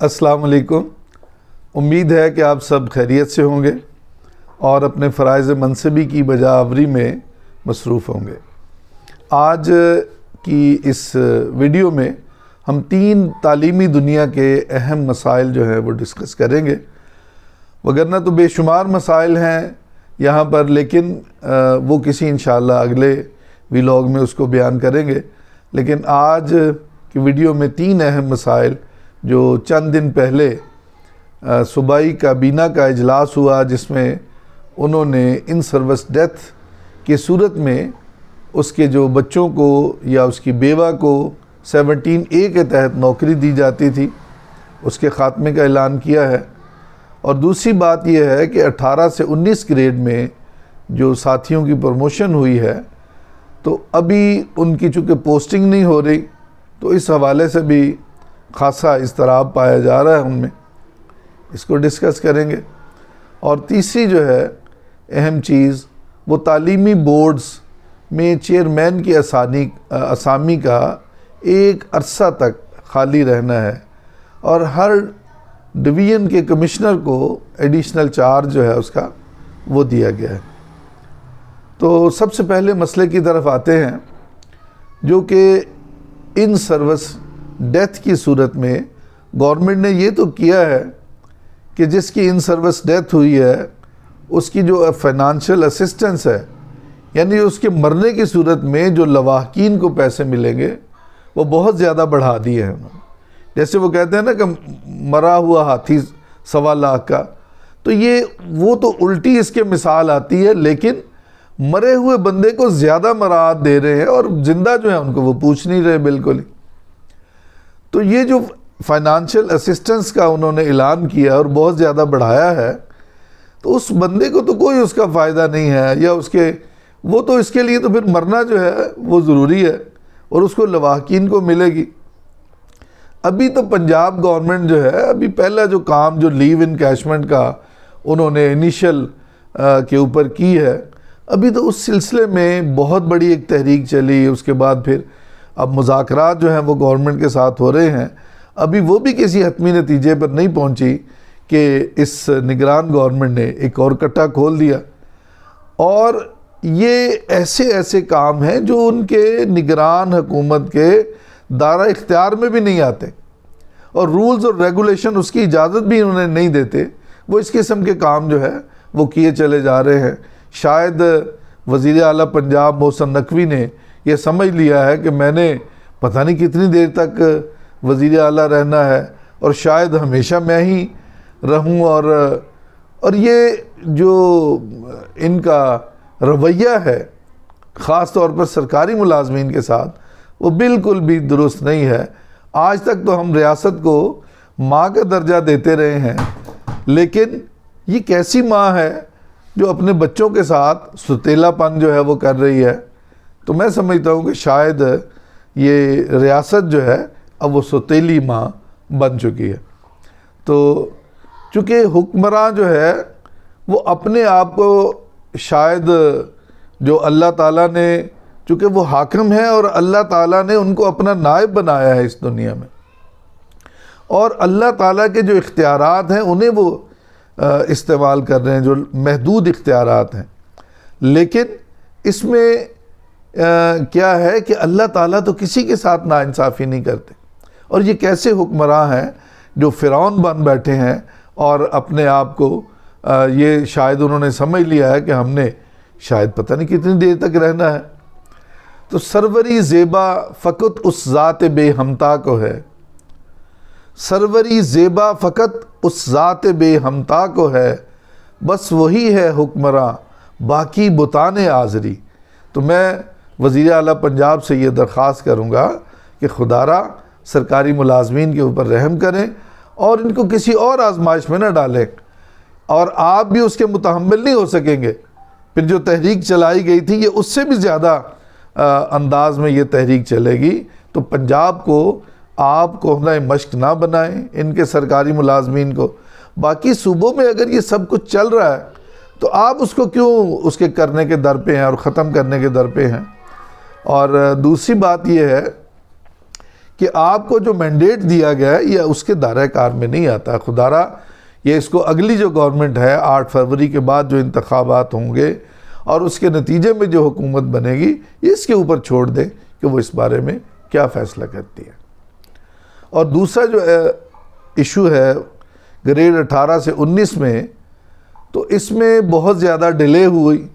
السلام علیکم۔ امید ہے کہ آپ سب خیریت سے ہوں گے اور اپنے فرائض منصبی کی بجاوری میں مصروف ہوں گے۔ آج کی اس ویڈیو میں ہم 3 تعلیمی دنیا کے اہم مسائل جو ہیں وہ ڈسکس کریں گے، وگرنہ تو بے شمار مسائل ہیں یہاں پر، لیکن وہ کسی انشاءاللہ اگلے ویلاگ میں اس کو بیان کریں گے۔ لیکن آج کی ویڈیو میں 3 اہم مسائل جو چند دن پہلے صوبائی کابینہ کا اجلاس ہوا، جس میں انہوں نے ان سروس ڈیتھ کی صورت میں اس کے جو بچوں کو یا اس کی بیوہ کو 17A کے تحت نوکری دی جاتی تھی، اس کے خاتمے کا اعلان کیا ہے۔ اور دوسری بات یہ ہے کہ 18 سے 19 گریڈ میں جو ساتھیوں کی پروموشن ہوئی ہے، تو ابھی ان کی چونکہ پوسٹنگ نہیں ہو رہی، تو اس حوالے سے بھی خاصا اضطراب پایا جا رہا ہے ان میں، اس کو ڈسکس کریں گے۔ اور تیسری جو ہے اہم چیز، وہ تعلیمی بورڈز میں چیئرمین کی اسامی کا ایک عرصہ تک خالی رہنا ہے، اور ہر ڈویژن کے کمشنر کو ایڈیشنل چارج جو ہے اس کا وہ دیا گیا ہے۔ تو سب سے پہلے مسئلے کی طرف آتے ہیں، جو کہ ان سروس ڈیتھ کی صورت میں گورنمنٹ نے یہ تو کیا ہے کہ جس کی ان سروس ڈیتھ ہوئی ہے اس کی جو فائنانشیل اسسٹنس ہے، یعنی اس کے مرنے کی صورت میں جو لواحقین کو پیسے ملیں گے، وہ بہت زیادہ بڑھا دیے ہیں انہوں نے۔ جیسے وہ کہتے ہیں نا کہ مرا ہوا ہاتھی 1.25 لاکھ کا، تو یہ وہ تو الٹی اس کے مثال آتی ہے، لیکن مرے ہوئے بندے کو زیادہ مراعات دے رہے ہیں، اور زندہ جو ہیں ان کو وہ پوچھ نہیں رہے بالکل ہی۔ تو یہ جو فائنانشیل اسسٹنس کا انہوں نے اعلان کیا اور بہت زیادہ بڑھایا ہے، تو اس بندے کو تو کوئی اس کا فائدہ نہیں ہے، یا اس کے وہ تو اس کے لیے تو پھر مرنا جو ہے وہ ضروری ہے، اور اس کو لواحقین کو ملے گی۔ ابھی تو پنجاب گورنمنٹ جو ہے، ابھی پہلا جو کام جو لیو انکیشمنٹ کا انہوں نے انیشل کے اوپر کی ہے، ابھی تو اس سلسلے میں بہت بڑی ایک تحریک چلی۔ اس کے بعد پھر اب مذاکرات جو ہیں وہ گورنمنٹ کے ساتھ ہو رہے ہیں، ابھی وہ بھی کسی حتمی نتیجے پر نہیں پہنچی کہ اس نگران گورنمنٹ نے ایک اور کٹا کھول دیا۔ اور یہ ایسے کام ہیں جو ان کے نگران حکومت کے دائرہ اختیار میں بھی نہیں آتے، اور رولز اور ریگولیشن اس کی اجازت بھی انہیں نہیں دیتے۔ وہ اس قسم کے کام جو ہے وہ کیے چلے جا رہے ہیں۔ شاید وزیر اعلیٰ پنجاب محسن نقوی نے یہ سمجھ لیا ہے کہ میں نے پتہ نہیں کتنی دیر تک وزیر اعلیٰ رہنا ہے، اور شاید ہمیشہ میں ہی رہوں، اور یہ جو ان کا رویہ ہے خاص طور پر سرکاری ملازمین کے ساتھ، وہ بالکل بھی درست نہیں ہے۔ آج تک تو ہم ریاست کو ماں کا درجہ دیتے رہے ہیں، لیکن یہ کیسی ماں ہے جو اپنے بچوں کے ساتھ ستیلا پن جو ہے وہ کر رہی ہے؟ تو میں سمجھتا ہوں کہ شاید یہ ریاست جو ہے اب وہ ستیلی ماں بن چکی ہے۔ تو چونکہ حکمراں جو ہے وہ اپنے آپ کو شاید جو اللہ تعالیٰ نے، چونکہ وہ حاکم ہے اور اللہ تعالیٰ نے ان کو اپنا نائب بنایا ہے اس دنیا میں، اور اللہ تعالیٰ کے جو اختیارات ہیں انہیں وہ استعمال کر رہے ہیں، جو محدود اختیارات ہیں۔ لیکن اس میں کیا ہے کہ اللہ تعالیٰ تو کسی کے ساتھ ناانصافی نہیں کرتے، اور یہ کیسے حکمراں ہیں جو فرعون بن بیٹھے ہیں، اور اپنے آپ کو یہ شاید انہوں نے سمجھ لیا ہے کہ ہم نے شاید پتہ نہیں کتنی دیر تک رہنا ہے۔ تو سروری زیبا فقط اس ذات بے ہمتا کو ہے، سروری زیبا فقط اس ذات بے ہمتا کو ہے، بس وہی ہے حکمراں باقی بتان آزری۔ تو میں وزیر اعلیٰ پنجاب سے یہ درخواست کروں گا کہ خدا را سرکاری ملازمین کے اوپر رحم کریں، اور ان کو کسی اور آزمائش میں نہ ڈالیں، اور آپ بھی اس کے متحمل نہیں ہو سکیں گے۔ پھر جو تحریک چلائی گئی تھی، یہ اس سے بھی زیادہ انداز میں یہ تحریک چلے گی۔ تو پنجاب کو آپ کوہنہ مشق نہ بنائیں، ان کے سرکاری ملازمین کو۔ باقی صوبوں میں اگر یہ سب کچھ چل رہا ہے تو آپ اس کو کیوں اس کے کرنے کے در پہ ہیں اور ختم کرنے کے در پہ ہیں؟ اور دوسری بات یہ ہے کہ آپ کو جو مینڈیٹ دیا گیا ہے یہ اس کے دائرہ کار میں نہیں آتا. خدارا یہ اس کو اگلی جو گورنمنٹ ہے 8 فروری کے بعد جو انتخابات ہوں گے اور اس کے نتیجے میں جو حکومت بنے گی یہ اس کے اوپر چھوڑ دیں کہ وہ اس بارے میں کیا فیصلہ کرتی ہے. اور دوسرا جو ایشو ہے گریڈ 18 سے 19 میں، تو اس میں بہت زیادہ ڈیلے ہوئی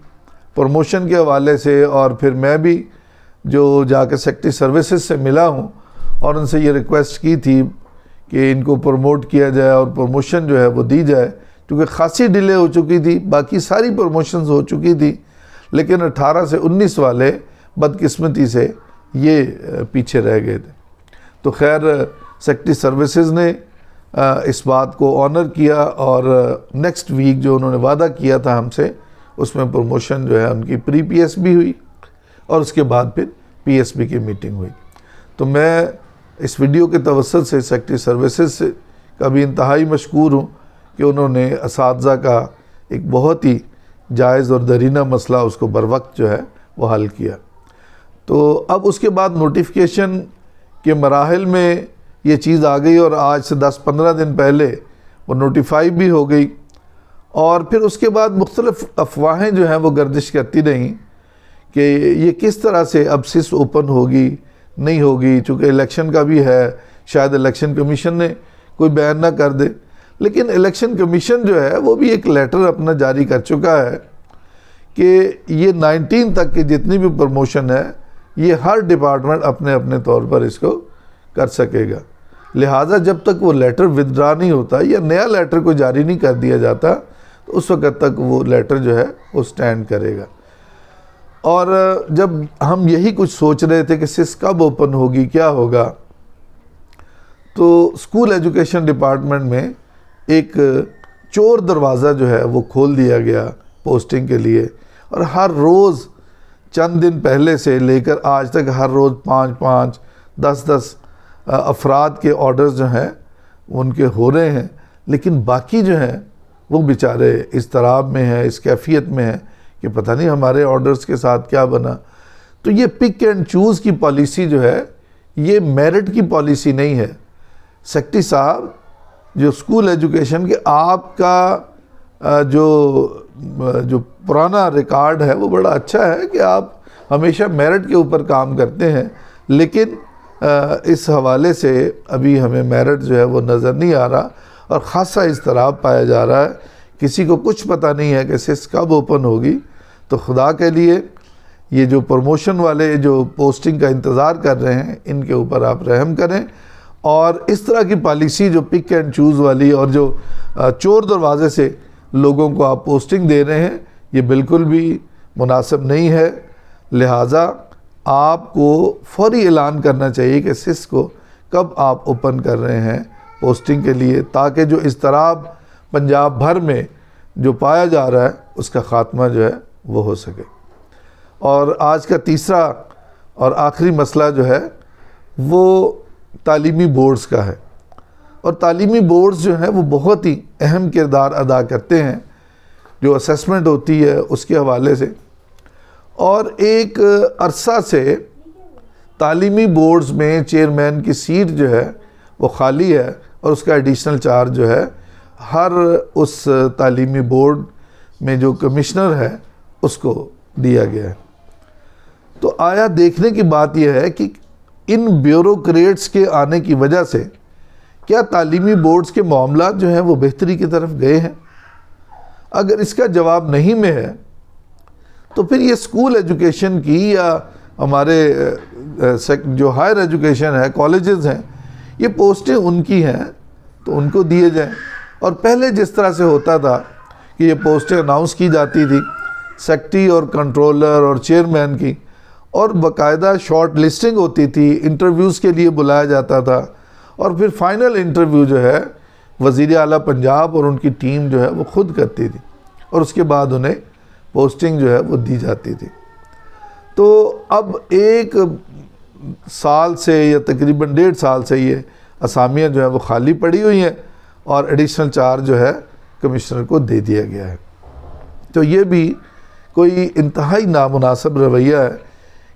پروموشن کے حوالے سے. اور پھر میں بھی جو جا کے سیکٹری سروسز سے ملا ہوں اور ان سے یہ ریکویسٹ کی تھی کہ ان کو پروموٹ کیا جائے اور پروموشن جو ہے وہ دی جائے، کیونکہ خاصی ڈیلے ہو چکی تھی. باقی ساری پروموشنز ہو چکی تھی لیکن 18 سے 19 والے بدقسمتی سے یہ پیچھے رہ گئے تھے. تو خیر سیکٹری سروسز نے اس بات کو آنر کیا اور نیکسٹ ویک جو انہوں نے وعدہ کیا تھا ہم سے اس میں پروموشن جو ہے ان کی پری پی ایس بی ہوئی اور اس کے بعد پھر پی ایس بی کی میٹنگ ہوئی. تو میں اس ویڈیو کے توسط سے سیکٹری سروسز سے کا بھی انتہائی مشکور ہوں کہ انہوں نے اساتذہ کا ایک بہت ہی جائز اور درینہ مسئلہ اس کو بر وقت جو ہے وہ حل کیا. تو اب اس کے بعد نوٹیفیکیشن کے مراحل میں یہ چیز آ گئی اور آج سے 10-15 دن پہلے وہ نوٹیفائی بھی ہو گئی. اور پھر اس کے بعد مختلف افواہیں جو ہیں وہ گردش کرتی رہیں کہ یہ کس طرح سے اب سس اوپن ہوگی نہیں ہوگی، چونکہ الیکشن کا بھی ہے، شاید الیکشن کمیشن نے کوئی بیان نہ کر دے. لیکن الیکشن کمیشن جو ہے وہ بھی ایک لیٹر اپنا جاری کر چکا ہے کہ یہ 19 تک کی جتنی بھی پروموشن ہے یہ ہر ڈپارٹمنٹ اپنے اپنے طور پر اس کو کر سکے گا. لہٰذا جب تک وہ لیٹر ودرا نہیں ہوتا یا نیا لیٹر کو جاری نہیں کر دیا جاتا تو اس وقت تک وہ لیٹر جو ہے وہ سٹینڈ کرے گا. اور جب ہم یہی کچھ سوچ رہے تھے کہ سس کب اوپن ہوگی کیا ہوگا، تو اسکول ایجوکیشن ڈپارٹمنٹ میں ایک چور دروازہ جو ہے وہ کھول دیا گیا پوسٹنگ کے لیے. اور ہر روز چند دن پہلے سے لے کر آج تک ہر روز 5-5 10-10 افراد کے آرڈرز جو ہیں ان کے ہو رہے ہیں. لیکن باقی جو ہیں وہ بیچارے اضطراب میں ہیں، اس کیفیت میں ہیں کہ پتہ نہیں ہمارے آرڈرز کے ساتھ کیا بنا. تو یہ پک اینڈ چوز کی پالیسی جو ہے یہ میرٹ کی پالیسی نہیں ہے. سیکٹری صاحب جو اسکول ایجوکیشن کے آپ کا جو پرانا ریکارڈ ہے وہ بڑا اچھا ہے کہ آپ ہمیشہ میرٹ کے اوپر کام کرتے ہیں، لیکن اس حوالے سے ابھی ہمیں میرٹ جو ہے وہ نظر نہیں آ رہا اور خاصا اضطراب پایا جا رہا ہے. کسی کو کچھ پتہ نہیں ہے کہ سس کب اوپن ہوگی. تو خدا کے لیے یہ جو پروموشن والے جو پوسٹنگ کا انتظار کر رہے ہیں ان کے اوپر آپ رحم کریں، اور اس طرح کی پالیسی جو پک اینڈ چوز والی اور جو چور دروازے سے لوگوں کو آپ پوسٹنگ دے رہے ہیں یہ بالکل بھی مناسب نہیں ہے. لہٰذا آپ کو فوری اعلان کرنا چاہیے کہ سس کو کب آپ اوپن کر رہے ہیں پوسٹنگ کے لیے، تاکہ جو اضطراب پنجاب بھر میں جو پایا جا رہا ہے اس کا خاتمہ جو ہے وہ ہو سکے. اور آج کا تیسرا اور آخری مسئلہ جو ہے وہ تعلیمی بورڈز کا ہے. اور تعلیمی بورڈز جو ہیں وہ بہت ہی اہم کردار ادا کرتے ہیں جو اسیسمنٹ ہوتی ہے اس کے حوالے سے. اور ایک عرصہ سے تعلیمی بورڈز میں چیئرمین کی سیٹ جو ہے وہ خالی ہے اور اس کا ایڈیشنل چارج جو ہے ہر اس تعلیمی بورڈ میں جو کمشنر ہے اس کو دیا گیا ہے. تو آیا دیکھنے کی بات یہ ہے کہ ان بیوروکریٹس کے آنے کی وجہ سے کیا تعلیمی بورڈز کے معاملات جو ہیں وہ بہتری کی طرف گئے ہیں؟ اگر اس کا جواب نہیں میں ہے تو پھر یہ اسکول ایجوکیشن کی یا ہمارے جو ہائر ایجوکیشن ہے کالجز ہیں یہ پوسٹیں ان کی ہیں تو ان کو دیے جائیں. اور پہلے جس طرح سے ہوتا تھا کہ یہ پوسٹیں اناؤنس کی جاتی تھی سیکٹری اور کنٹرولر اور چیئرمین کی، اور باقاعدہ شارٹ لسٹنگ ہوتی تھی، انٹرویوز کے لیے بلایا جاتا تھا، اور پھر فائنل انٹرویو جو ہے وزیر اعلیٰ پنجاب اور ان کی ٹیم جو ہے وہ خود کرتی تھی اور اس کے بعد انہیں پوسٹنگ جو ہے وہ دی جاتی تھی. تو اب 1 سال سے یا تقریباً 1.5 سال سے یہ اسامیاں جو ہیں وہ خالی پڑی ہوئی ہیں اور ایڈیشنل چارج جو ہے کمشنر کو دے دیا گیا ہے. تو یہ بھی کوئی انتہائی نامناسب رویہ ہے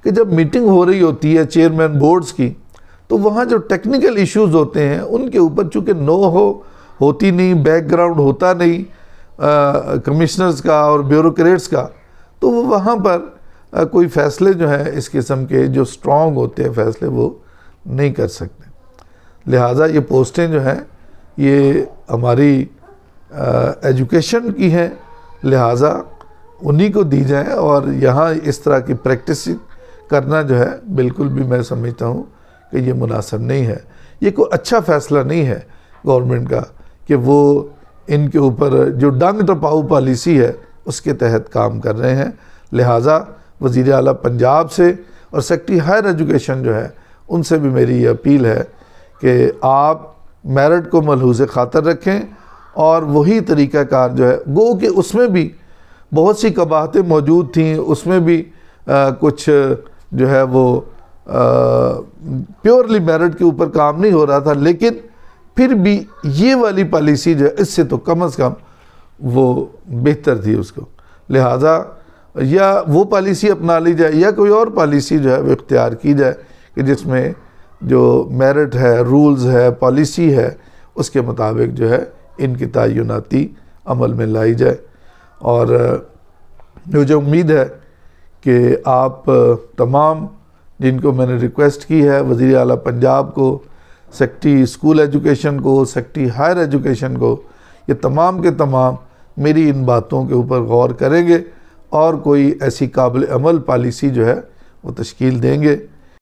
کہ جب میٹنگ ہو رہی ہوتی ہے چیئرمین بورڈز کی تو وہاں جو ٹیکنیکل ایشوز ہوتے ہیں ان کے اوپر چونکہ ہوتی نہیں، بیک گراؤنڈ ہوتا نہیں کمشنرز کا اور بیوروکریٹس کا، تو وہ وہاں پر کوئی فیصلے جو ہیں اس قسم کے جو سٹرونگ ہوتے ہیں فیصلے وہ نہیں کر سکتے۔ لہٰذا یہ پوسٹیں جو ہیں یہ ہماری ایجوکیشن کی ہیں، لہٰذا انہی کو دی جائیں، اور یہاں اس طرح کی پریکٹس کرنا جو ہے بالکل بھی میں سمجھتا ہوں کہ یہ مناسب نہیں ہے۔ یہ کوئی اچھا فیصلہ نہیں ہے گورنمنٹ کا کہ وہ ان کے اوپر جو ڈنگ ٹپاؤ پالیسی ہے اس کے تحت کام کر رہے ہیں۔ لہٰذا وزیر اعلیٰ پنجاب سے اور سیکرٹری ہائر ایجوکیشن جو ہے ان سے بھی میری یہ اپیل ہے کہ آپ میرٹ کو ملحوظ خاطر رکھیں، اور وہی طریقہ کار جو ہے گو کہ اس میں بھی بہت سی قباحتیں موجود تھیں، اس میں بھی کچھ جو ہے وہ پیورلی میرٹ کے اوپر کام نہیں ہو رہا تھا، لیکن پھر بھی یہ والی پالیسی جو ہے اس سے تو کم از کم وہ بہتر تھی اس کو، لہٰذا یا وہ پالیسی اپنا لی جائے یا کوئی اور پالیسی جو ہے وہ اختیار کی جائے کہ جس میں جو میرٹ ہے، رولز ہے، پالیسی ہے، اس کے مطابق جو ہے ان کی تعیناتی عمل میں لائی جائے۔ اور مجھے امید ہے کہ آپ تمام جن کو میں نے ریکویسٹ کی ہے، وزیر اعلیٰ پنجاب کو، سیکرٹری اسکول ایجوکیشن کو، سیکرٹری ہائر ایجوکیشن کو، یہ تمام کے تمام میری ان باتوں کے اوپر غور کریں گے اور کوئی ایسی قابل عمل پالیسی جو ہے وہ تشکیل دیں گے